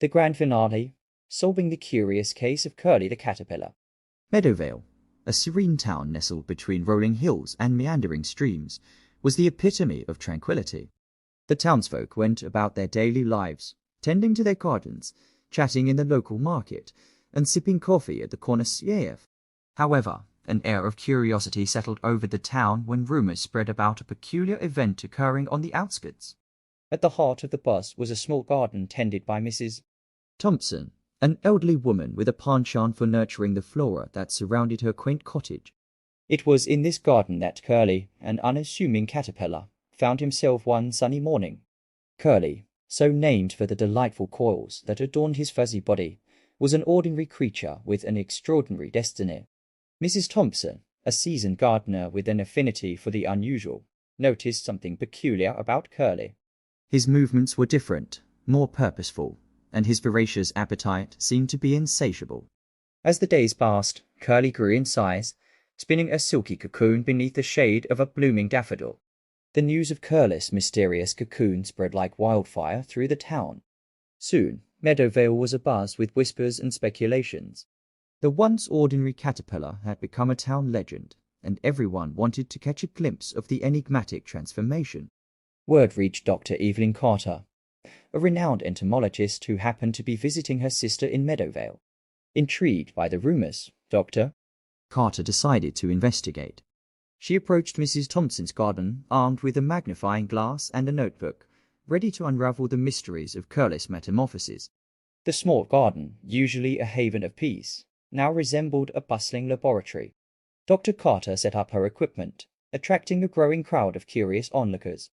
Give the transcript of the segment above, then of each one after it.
The grand finale, solving the curious case of Curly the caterpillar. Meadowvale, a serene town nestled between rolling hills and meandering streams, was the epitome of tranquility. The townsfolk went about their daily lives, tending to their gardens, chatting in the local market, and sipping coffee at the corner CAF. However, an air of curiosity settled over the town when rumors spread about a peculiar event occurring on the outskirts. At the heart of the buzz was a small garden tended by Mrs. Thompson, an elderly woman with a penchant for nurturing the flora that surrounded her quaint cottage. It was in this garden that Curly, an unassuming caterpillar, found himself one sunny morning. Curly, so named for the delightful coils that adorned his fuzzy body, was an ordinary creature with an extraordinary destiny. Mrs. Thompson, a seasoned gardener with an affinity for the unusual, noticed something peculiar about Curly. His movements were different, more purposeful, and his voracious appetite seemed to be insatiable. As the days passed, Curly grew in size, spinning a silky cocoon beneath the shade of a blooming daffodil. The news of Curly's mysterious cocoon spread like wildfire through the town. Soon, Meadowvale was abuzz with whispers and speculations. The once ordinary caterpillar had become a town legend, and everyone wanted to catch a glimpse of the enigmatic transformation. Word reached Dr. Evelyn Carter, a renowned entomologist who happened to be visiting her sister in Meadowvale. Intrigued by the rumors, Dr. Carter decided to investigate. She approached Mrs. Thompson's garden armed with a magnifying glass and a notebook, ready to unravel the mysteries of Curly's metamorphosis. The small garden, usually a haven of peace, now resembled a bustling laboratory. Dr. Carter set up her equipment, attracting a growing crowd of curious onlookers.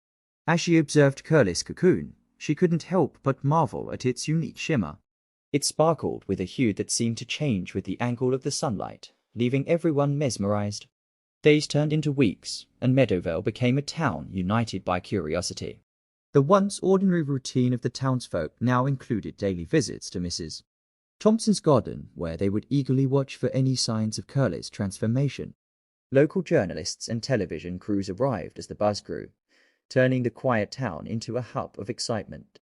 As she observed Curly's cocoon, she couldn't help but marvel at its unique shimmer. It sparkled with a hue that seemed to change with the angle of the sunlight, leaving everyone mesmerized. Days turned into weeks, and Meadowvale became a town united by curiosity. The once ordinary routine of the townsfolk now included daily visits to Mrs. Thompson's garden, where they would eagerly watch for any signs of Curly's transformation. Local journalists and television crews arrived as the buzz grew, turning the quiet town into a hub of excitement.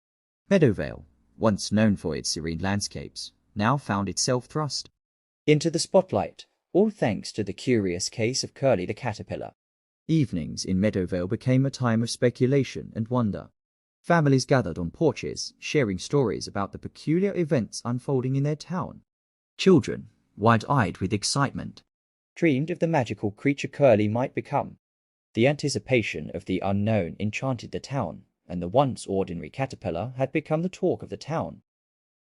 Meadowvale, once known for its serene landscapes, now found itself thrust into the spotlight, all thanks to the curious case of Curly the caterpillar. Evenings in Meadowvale became a time of speculation and wonder. Families gathered on porches, sharing stories about the peculiar events unfolding in their town. Children, wide-eyed with excitement, dreamed of the magical creature Curly might become. The anticipation of the unknown enchanted the town, and the once ordinary caterpillar had become the talk of the town.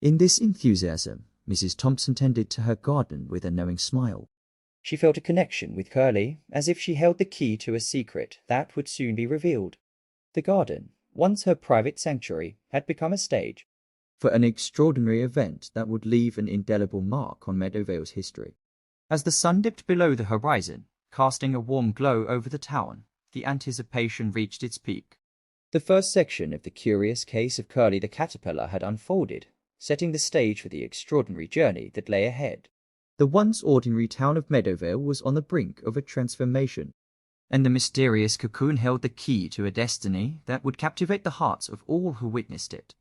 In this enthusiasm, Mrs. Thompson tended to her garden with a knowing smile. She felt a connection with Curly, as if she held the key to a secret that would soon be revealed. The garden, once her private sanctuary, had become a stage for an extraordinary event that would leave an indelible mark on Meadowvale's history. As the sun dipped below the horizon, casting a warm glow over the town, the anticipation reached its peak. The first section of the curious case of Curly the caterpillar had unfolded, setting the stage for the extraordinary journey that lay ahead. The once ordinary town of Meadowvale was on the brink of a transformation, and the mysterious cocoon held the key to a destiny that would captivate the hearts of all who witnessed it.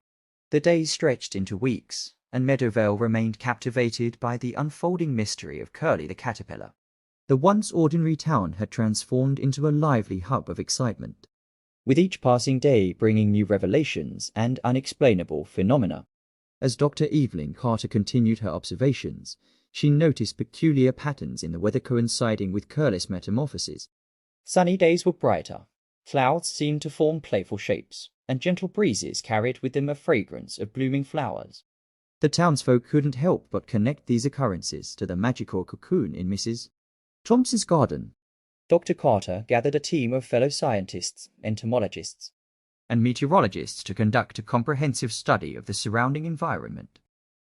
The days stretched into weeks, and Meadowvale remained captivated by the unfolding mystery of Curly the caterpillar. The once ordinary town had transformed into a lively hub of excitement, with each passing day bringing new revelations and unexplainable phenomena. As Dr. Evelyn Carter continued her observations, she noticed peculiar patterns in the weather coinciding with Curly's metamorphosis. Sunny days were brighter, clouds seemed to form playful shapes, and gentle breezes carried with them a fragrance of blooming flowers. The townsfolk couldn't help but connect these occurrences to the magical cocoon in Mrs. Thompson's garden. Dr. Carter gathered a team of fellow scientists, entomologists, and meteorologists to conduct a comprehensive study of the surrounding environment.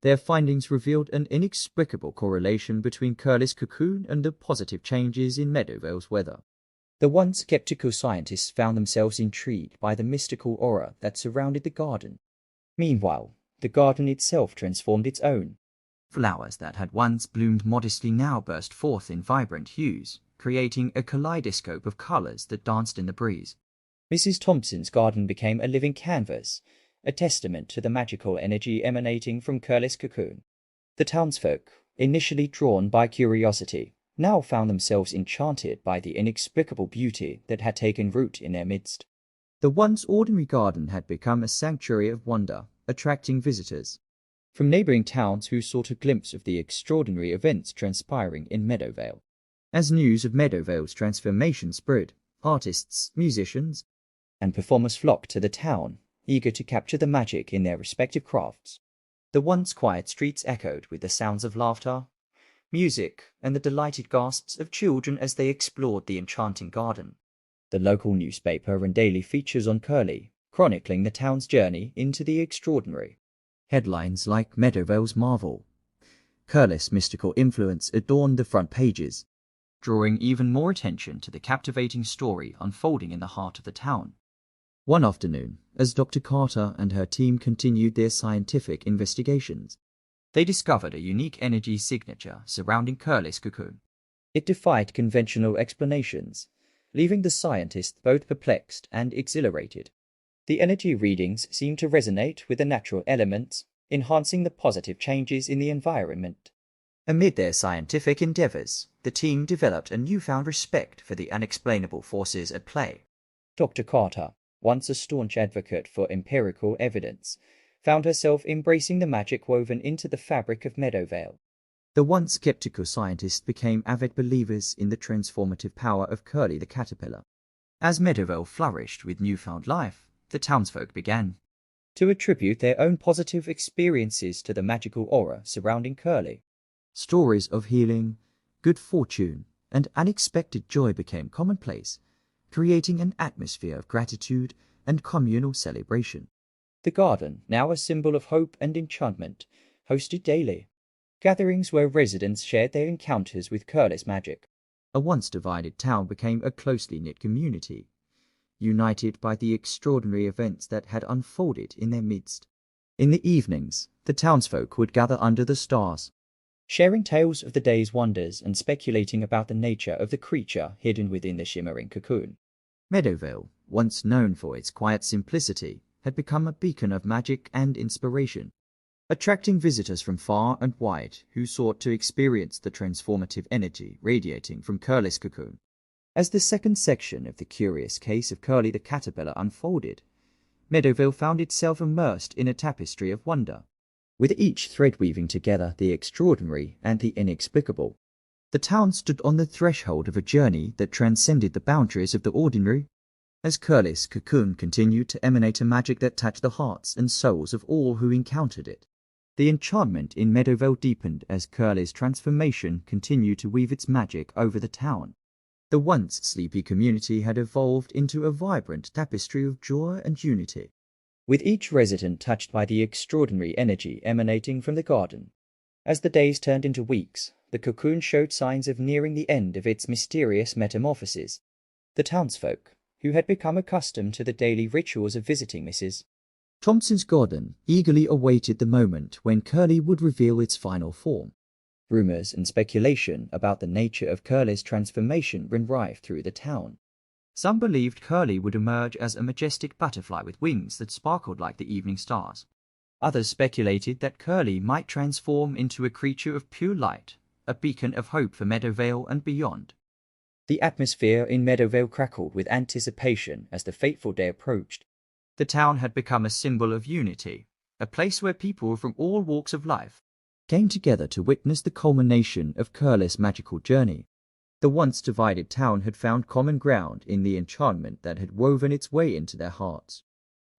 Their findings revealed an inexplicable correlation between Curly's cocoon and the positive changes in Meadowvale's weather. The once skeptical scientists found themselves intrigued by the mystical aura that surrounded the garden. Meanwhile, the garden itself transformed its own. Flowers that had once bloomed modestly now burst forth in vibrant hues, creating a kaleidoscope of colors that danced in the breeze. Mrs. Thompson's garden became a living canvas, a testament to the magical energy emanating from Curly's cocoon. The townsfolk, initially drawn by curiosity, now found themselves enchanted by the inexplicable beauty that had taken root in their midst. The once ordinary garden had become a sanctuary of wonder, attracting visitors from neighboring towns who sought a glimpse of the extraordinary events transpiring in Meadowvale. As news of Meadowvale's transformation spread, artists, musicians, and performers flocked to the town, eager to capture the magic in their respective crafts. The once quiet streets echoed with the sounds of laughter, music, and the delighted gasps of children as they explored the enchanting garden. The local newspaper and daily features on Curly, chronicling the town's journey into the extraordinary. Headlines like Meadowvale's Marvel, Curly's mystical influence adorned the front pages, drawing even more attention to the captivating story unfolding in the heart of the town. One afternoon, as Dr. Carter and her team continued their scientific investigations, they discovered a unique energy signature surrounding Curly's cocoon. It defied conventional explanations, leaving the scientists both perplexed and exhilarated. The energy readings seemed to resonate with the natural elements, enhancing the positive changes in the environment. Amid their scientific endeavors, the team developed a newfound respect for the unexplainable forces at play. Dr. Carter, once a staunch advocate for empirical evidence, found herself embracing the magic woven into the fabric of Meadowvale. The once skeptical scientists became avid believers in the transformative power of Curly the caterpillar. As Meadowvale flourished with newfound life, the townsfolk began to attribute their own positive experiences to the magical aura surrounding Curly. Stories of healing, good fortune, and unexpected joy became commonplace, creating an atmosphere of gratitude and communal celebration. The garden, now a symbol of hope and enchantment, hosted daily gatherings where residents shared their encounters with Curly's magic. A once divided town became a closely knit community, united by the extraordinary events that had unfolded in their midst. In the evenings, the townsfolk would gather under the stars, sharing tales of the day's wonders and speculating about the nature of the creature hidden within the shimmering cocoon. Meadowvale, once known for its quiet simplicity, had become a beacon of magic and inspiration, attracting visitors from far and wide who sought to experience the transformative energy radiating from Curly's cocoon. As the second section of the curious case of Curly the caterpillar unfolded, Meadowvale found itself immersed in a tapestry of wonder, with each thread weaving together the extraordinary and the inexplicable. The town stood on the threshold of a journey that transcended the boundaries of the ordinary, as Curly's cocoon continued to emanate a magic that touched the hearts and souls of all who encountered it. The enchantment in Meadowvale deepened as Curly's transformation continued to weave its magic over the town. The once sleepy community had evolved into a vibrant tapestry of joy and unity, with each resident touched by the extraordinary energy emanating from the garden. As the days turned into weeks, the cocoon showed signs of nearing the end of its mysterious metamorphosis. The townsfolk, who had become accustomed to the daily rituals of visiting Mrs. Thompson's garden, eagerly awaited the moment when Curly would reveal its final form. Rumors and speculation about the nature of Curly's transformation ran rife through the town. Some believed Curly would emerge as a majestic butterfly with wings that sparkled like the evening stars. Others speculated that Curly might transform into a creature of pure light, a beacon of hope for Meadowvale and beyond. The atmosphere in Meadowvale crackled with anticipation as the fateful day approached. The town had become a symbol of unity, a place where people from all walks of life came together to witness the culmination of Curly's magical journey. The once divided town had found common ground in the enchantment that had woven its way into their hearts.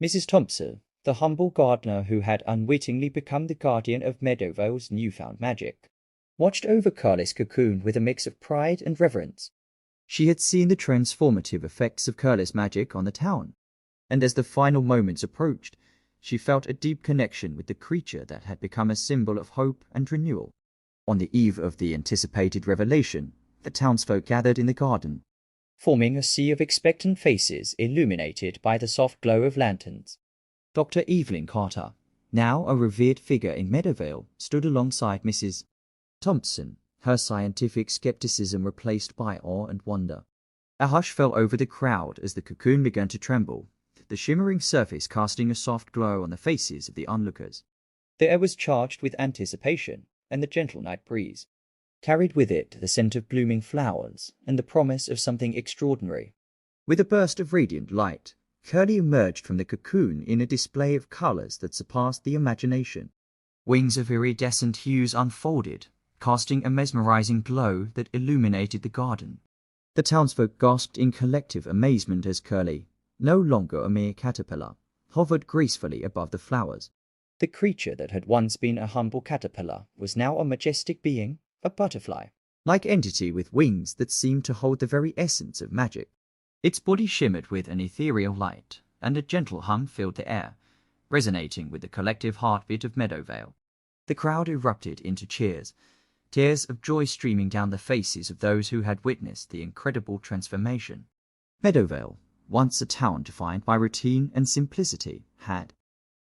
Mrs. Thompson, the humble gardener who had unwittingly become the guardian of Meadowvale's newfound magic, watched over Curly's cocoon with a mix of pride and reverence. She had seen the transformative effects of Curly's magic on the town, and as the final moments approached, she felt a deep connection with the creature that had become a symbol of hope and renewal. On the eve of the anticipated revelation, the townsfolk gathered in the garden, forming a sea of expectant faces illuminated by the soft glow of lanterns. Dr. Evelyn Carter, now a revered figure in Meadowvale, stood alongside Mrs. Thompson, her scientific skepticism replaced by awe and wonder. A hush fell over the crowd as the cocoon began to tremble, the shimmering surface casting a soft glow on the faces of the onlookers. The air was charged with anticipation, and the gentle night breeze carried with it the scent of blooming flowers and the promise of something extraordinary. With a burst of radiant light, Curly emerged from the cocoon in a display of colors that surpassed the imagination. Wings of iridescent hues unfolded, casting a mesmerizing glow that illuminated the garden. The townsfolk gasped in collective amazement as Curly, no longer a mere caterpillar, hovered gracefully above the flowers. The creature that had once been a humble caterpillar was now a majestic being, a butterfly. Like entity with wings that seemed to hold the very essence of magic. Its body shimmered with an ethereal light, and a gentle hum filled the air, resonating with the collective heartbeat of Meadowvale. The crowd erupted into cheers, tears of joy streaming down the faces of those who had witnessed the incredible transformation. Meadowvale, once a town defined by routine and simplicity, had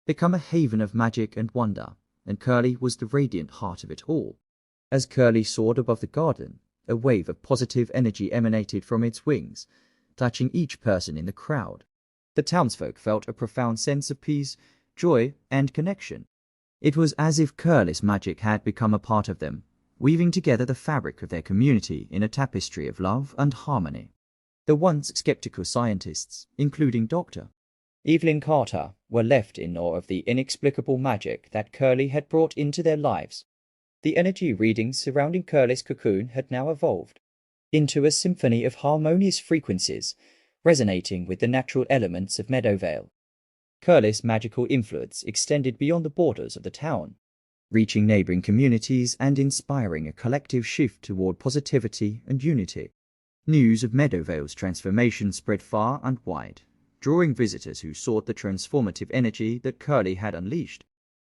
become a haven of magic and wonder, and Curly was the radiant heart of it all. As Curly soared above the garden, a wave of positive energy emanated from its wings, touching each person in the crowd. The townsfolk felt a profound sense of peace, joy, and connection. It was as if Curly's magic had become a part of them, weaving together the fabric of their community in a tapestry of love and harmony. The once skeptical scientists, including Dr. Evelyn Carter, were left in awe of the inexplicable magic that Curly had brought into their lives. The energy readings surrounding Curly's cocoon had now evolved into a symphony of harmonious frequencies, resonating with the natural elements of Meadowvale. Curly's magical influence extended beyond the borders of the town, reaching neighboring communities and inspiring a collective shift toward positivity and unity. News of Meadowvale's transformation spread far and wide, drawing visitors who sought the transformative energy that Curly had unleashed.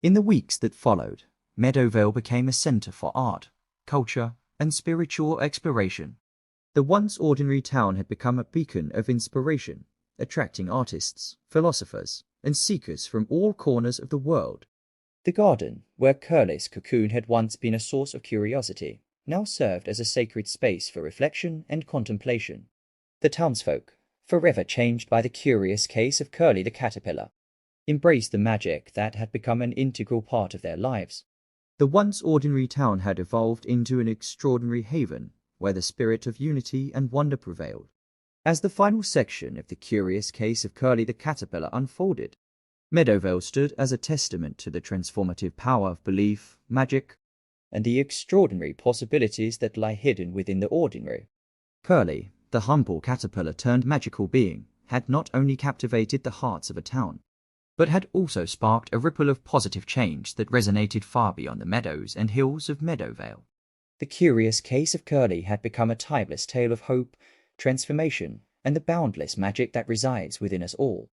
In the weeks that followed, Meadowvale became a center for art, culture, and spiritual exploration. The once ordinary town had become a beacon of inspiration, attracting artists, philosophers, and seekers from all corners of the world. The garden, where Curly's cocoon had once been a source of curiosity, now served as a sacred space for reflection and contemplation. The townsfolk, forever changed by the curious case of Curly the caterpillar, embraced the magic that had become an integral part of their lives. The once ordinary town had evolved into an extraordinary haven, where the spirit of unity and wonder prevailed. As the final section of the curious case of Curly the caterpillar unfolded, Meadowvale stood as a testament to the transformative power of belief, magic, and the extraordinary possibilities that lie hidden within the ordinary. Curly, the humble caterpillar turned magical being, had not only captivated the hearts of a town, but had also sparked a ripple of positive change that resonated far beyond the meadows and hills of Meadowvale. The curious case of Curly had become a timeless tale of hope, transformation, and the boundless magic that resides within us all.